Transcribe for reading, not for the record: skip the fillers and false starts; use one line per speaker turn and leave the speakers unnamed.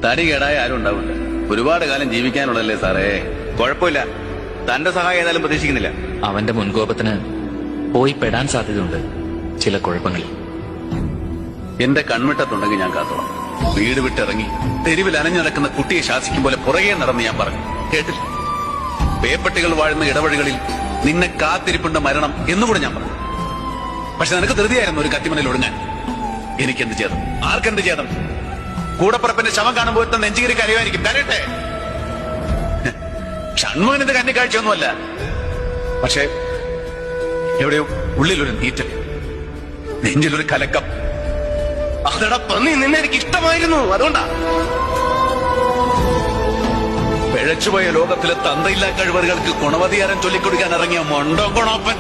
തടി കേടായ ആരും ഉണ്ടാവില്ല. ഒരുപാട് കാലം ജീവിക്കാനുള്ളല്ലേ സാറേ.
കുഴപ്പമില്ല, തന്റെ സഹായം ഏതായാലും പ്രതീക്ഷിക്കുന്നില്ല.
അവന്റെ മുൻകോപത്തിന് പോയി പെടാൻ സാധ്യതയുണ്ട് ചില കുഴപ്പങ്ങളിൽ.
എന്റെ കൺമിട്ടത്തുണ്ടെങ്കിൽ ഞാൻ കാത്തോളാം. വീട് വിട്ടിറങ്ങി തെരുവിൽ അനഞ്ഞു നടക്കുന്ന കുട്ടിയെ ശാസിക്കും പോലെ പുറകെ നടന്ന് ഞാൻ പറഞ്ഞു കേട്ടില്ല. പേപ്പട്ടികൾ വാഴുന്ന ഇടവഴികളിൽ നിന്നെ കാത്തിരിപ്പുണ്ട് മരണം എന്നുകൂടെ ഞാൻ പറഞ്ഞു. പക്ഷെ നിനക്ക് ധൃതിയായിരുന്നു ഒരു കത്തിമണിൽ ഒടുങ്ങാൻ. എനിക്കെന്ത് ചെയ്തം? ആർക്കെന്ത് ചെയ്തം? കൂടപ്പുറപ്പിന്റെ ശവം കാണുമ്പോൾ നെഞ്ചുകീരി കരയുമായിരിക്കും. കരയട്ടെ. ഷൺമുഖനിത് കന്നിക്കാഴ്ചയൊന്നുമല്ല. പക്ഷെ എവിടെയോ ഉള്ളിലൊരു നീറ്റൽ, നെഞ്ചിലൊരു കലക്കം. അതടാ പന്നി, നിന്നെ എനിക്ക് ഇഷ്ടമായിരുന്നു. അതുകൊണ്ടാ പിഴച്ചുപോയ ലോകത്തിലെ തന്തയില്ലാ കഴിവറുകൾക്ക് ഗുണവധികാരം ചൊല്ലിക്കൊടുക്കാൻ ഇറങ്ങിയ മൊണ്ടോ കൊണോപ്പൻ.